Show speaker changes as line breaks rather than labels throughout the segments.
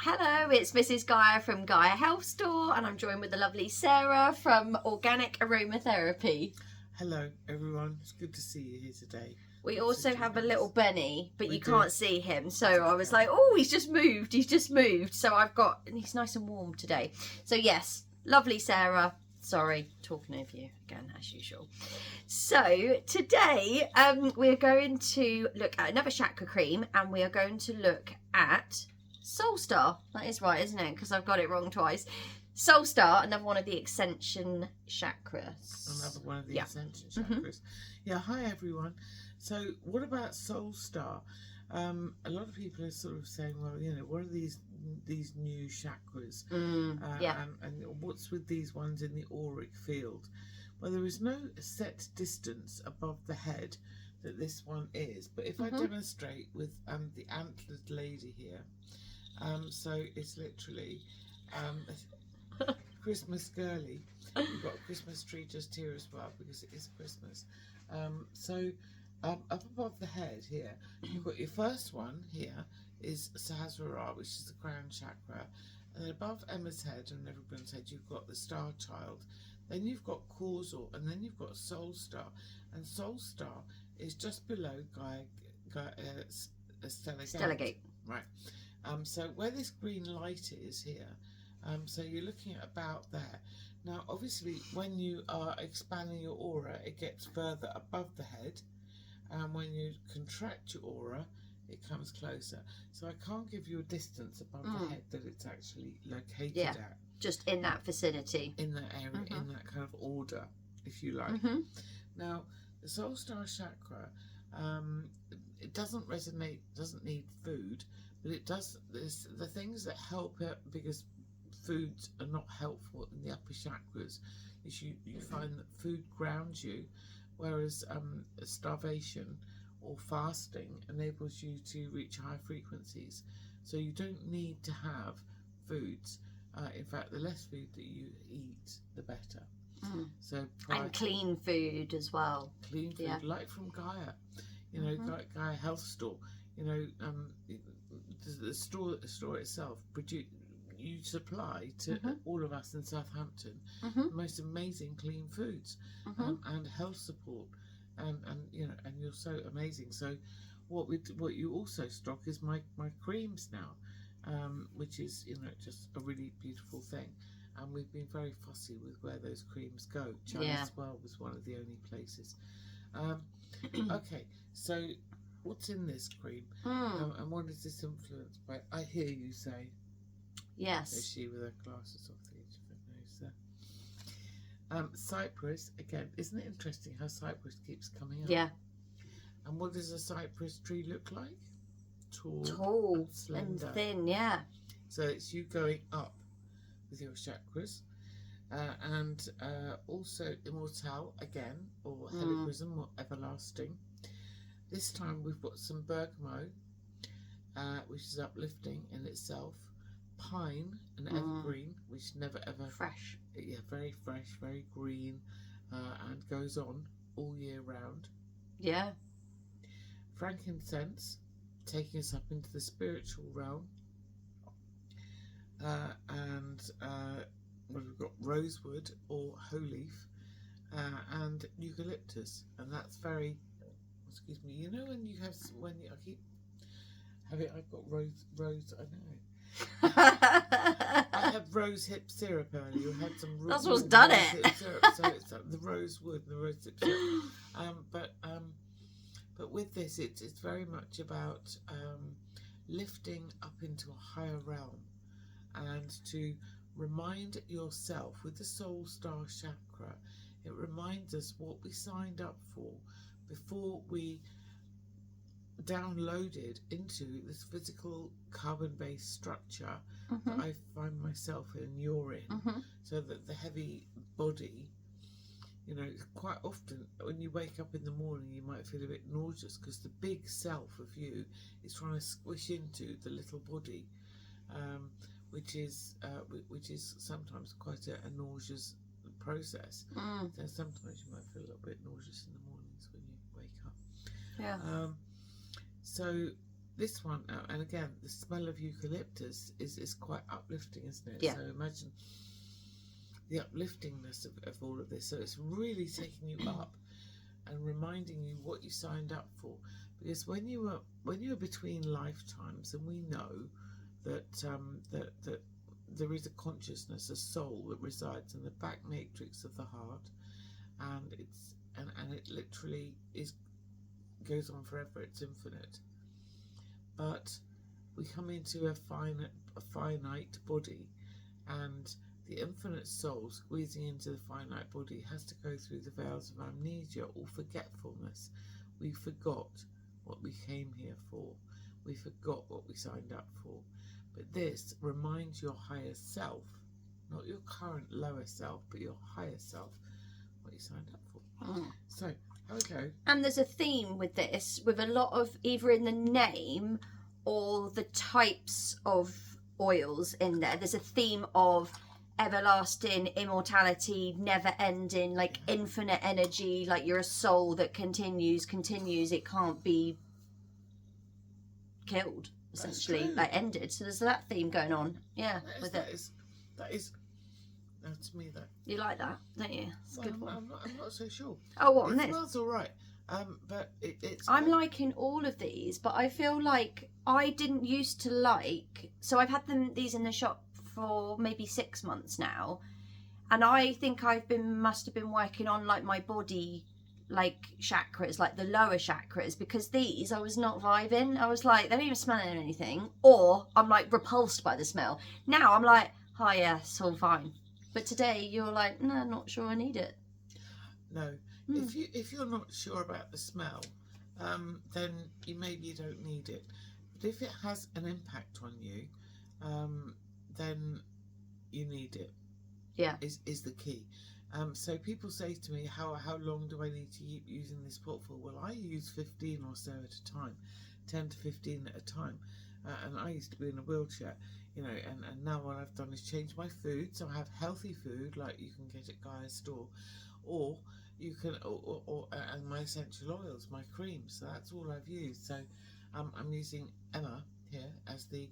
Hello, it's Mrs Gaia from Gaia Health Store, and I'm joined with the lovely Sarah from Organic Aromatherapy.
Hello everyone, it's good to see you here today.
We also have a little Benny, but you
do.
can't see him, so I was like, oh, he's just moved. So and he's nice and warm today. So yes, lovely Sarah. Sorry, talking over you again as usual. So today we're going to look at another chakra cream, and we are going to look at Soul Star. That is right, isn't it? Because I've got it wrong twice. Soul Star, another one of the Ascension chakras.
Another one of the Ascension chakras. Yeah, hi everyone. So what about Soul Star? A lot of people are sort of saying, well, you know, what are these new chakras? And what's with these ones in the auric field? Well, there is no set distance above the head that this one is. But if I demonstrate with the antlered lady here, so it's literally Christmas girly. You've got a Christmas tree just here as well because it is Christmas. Up above the head here, you've got your first one here is Sahasrara, which is the crown chakra, and then above Emma's head and everyone's head you've got the Star Child. Then you've got Causal, and then you've got Soul Star, and Soul Star is just below Stella Gate. Right. So where this green light is here, so you're looking at about there. Now, obviously, when you are expanding your aura, it gets further above the head, and when you contract your aura, it comes closer. So I can't give you a distance above the head that it's actually located at.
Just in that vicinity.
In that area, in that kind of order, if you like. Now, the Soul Star Chakra, it doesn't resonate, doesn't need food, but it does the things that help it, because foods are not helpful in the upper chakras, is you find that food grounds you, whereas starvation or fasting enables you to reach high frequencies. So you don't need to have foods. In fact, the less food that you eat, the better. So
and clean food as well.
Clean food, like from Gaia, you know, Gaia Health Store. You know, the store itself you supply to all of us in Southampton the most amazing clean foods and health support, and you know, and you're so amazing. So what you also stock is my creams now, which is, you know, just a really beautiful thing. And we've been very fussy with where those creams go. China as well was one of the only places. Okay, so what's in this cream, and what is this influenced by? I hear you say.
Yes.
Is she with her glasses off the edge of her nose there? Cypress, again, isn't it interesting how cypress keeps coming up?
Yeah.
And what does a cypress tree look like?
Tall and thin, yeah.
So it's you going up with your chakras, and also immortal again, or helicrism, or everlasting. This time we've got some bergamot, which is uplifting in itself. Pine and evergreen, which never ever
fresh.
Yeah, very fresh, very green, and goes on all year round. Yeah. Frankincense, taking us up into the spiritual realm, and we've got rosewood or hoe leaf, and eucalyptus, and that's very. Excuse me. You know when you have I keep having. I've got rose. I know. I had rose hip syrup earlier. You had some.
That's what's done it.
Syrup, so it's the rosewood and the rose hip syrup. But with this, it's very much about lifting up into a higher realm, and to remind yourself with the Soul Star Chakra. It reminds us what we signed up for before we downloaded into this physical carbon-based structure that I find myself in, you're in, so that the heavy body, you know, quite often when you wake up in the morning you might feel a bit nauseous because the big self of you is trying to squish into the little body, which is sometimes quite a nauseous process. So sometimes you might feel a little bit nauseous in the mornings when you wake up.
Yeah.
So this one, and again, the smell of eucalyptus is quite uplifting, isn't it?
Yeah.
So imagine the upliftingness of all of this. So it's really taking you up and reminding you what you signed up for. Because when you were between lifetimes, and we know that that there is a consciousness, a soul that resides in the back matrix of the heart, and it literally goes on forever. It's infinite. But we come into a finite body, and the infinite soul squeezing into the finite body has to go through the veils of amnesia or forgetfulness. We forgot what we came here for. We forgot what we signed up for. But this reminds your higher self, not your current lower self, but your higher self, what you signed up for. So, how we go.
And there's a theme with this, with a lot of either in the name or the types of oils in there. There's a theme of everlasting immortality, never ending, like infinite energy, like you're a soul that continues. It can't be killed, essentially, like ended. So there's that theme going on. Yeah,
that is to me that.
You like that, don't you? It's a good one.
I'm not so sure.
Oh, what on this?
It smells all right. But it's.
I'm liking all of these, but I feel like I didn't used to like. So I've had these in the shop for maybe 6 months now, and I think must have been working on like my body, like chakras, like the lower chakras, because these I was not vibing. I was like, they don't even smell anything, or I'm like repulsed by the smell. Now I'm like, oh yeah, it's all fine. But today you're like, no, not sure I need it.
No. If you're not sure about the smell, then maybe you don't need it. But if it has an impact on you, then you need it.
Yeah,
is the key. So people say to me, how long do I need to keep using this pot for? Well, I use 15 or so at a time, 10 to 15 at a time. And I used to be in a wheelchair, and now what I've done is change my food. So I have healthy food like you can get at Gaia Store, or you can, and my essential oils, my creams. So that's all I've used. So I'm using Emma here as the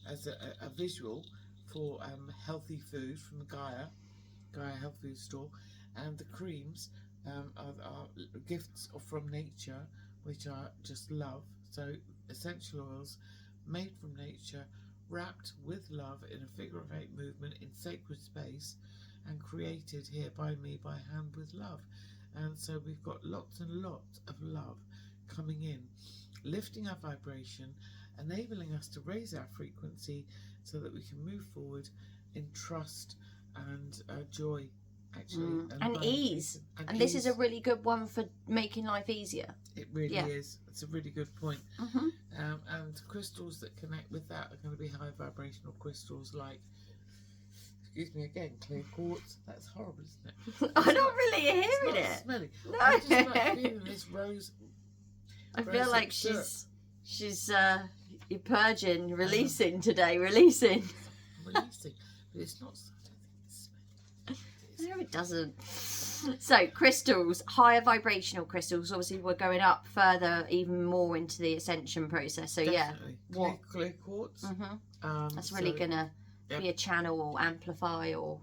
as a visual for healthy food from Gaia Health Food Store, and the creams are gifts from nature, which I just love. So essential oils made from nature, wrapped with love in a figure of 8 movement in sacred space, and created here by me by hand with love. And so we've got lots and lots of love coming in, lifting our vibration, enabling us to raise our frequency so that we can move forward in trust and joy, actually,
and ease. And this is a really good one for making life easier.
It really is. It's a really good point. And crystals that connect with that are going to be high vibrational crystals like, excuse me again, Clear Quartz. That's horrible, isn't it?
I'm not really hearing it.
Smelly.
No.
I'm just like feeling this rose.
I feel like she's you're purging, releasing today, releasing.
Releasing, but it's not.
No, it doesn't. So crystals, higher vibrational crystals. Obviously, we're going up further, even more into the ascension process. So
definitely. Clear Quartz.
That's really gonna be a channel or amplify or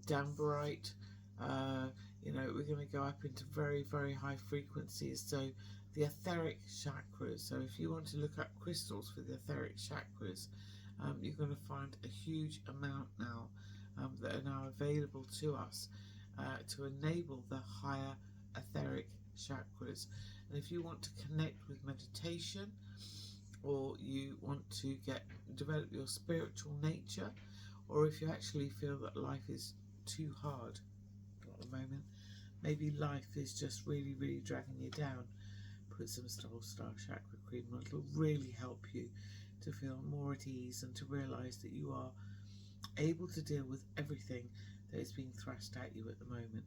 Danbarite. We're going to go up into very, very high frequencies. So the etheric chakras. So if you want to look up crystals for the etheric chakras, you're going to find a huge amount now that are now available to us to enable the higher etheric chakras. And if you want to connect with meditation, or you want to develop your spiritual nature, or if you actually feel that life is too hard at the moment, maybe life is just really, really dragging you down, put some Soul Star Chakra Cream on. It'll really help you to feel more at ease and to realise that you are able to deal with everything that is being thrust at you at the moment.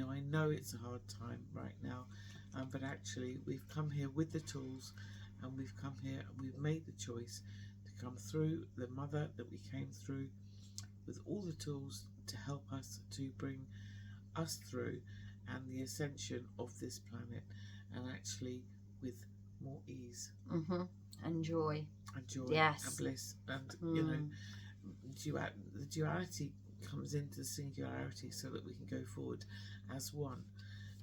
I know it's a hard time right now, but actually we've come here with the tools, and we've come here and we've made the choice to come through the mother that we came through with all the tools to help us to bring us through and the ascension of this planet, and actually with more ease.
and joy.
And joy.
Yes.
And bliss. And, you know, the duality comes into the singularity so that we can go forward as one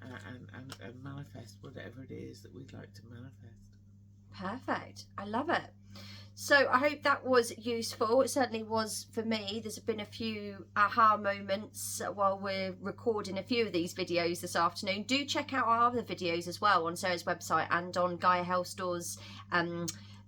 and manifest whatever it is that we'd like to manifest.
Perfect. I love it. So I hope that was useful. It certainly was for me. There's been a few aha moments while we're recording a few of these videos this afternoon. Do check out our other videos as well on Sarah's website and on Gaia Health Store's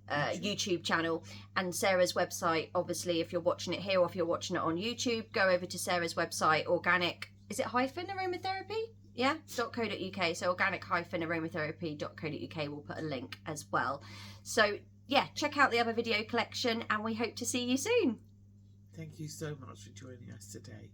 YouTube channel. And Sarah's website, obviously, if you're watching it here or if you're watching it on YouTube, go over to Sarah's website, Organic, is it hyphen aromatherapy? Yeah, .co.uk. So organic-aromatherapy.co.uk. We'll put a link as well. So yeah, check out the other video collection and we hope to see you soon.
Thank you so much for joining us today.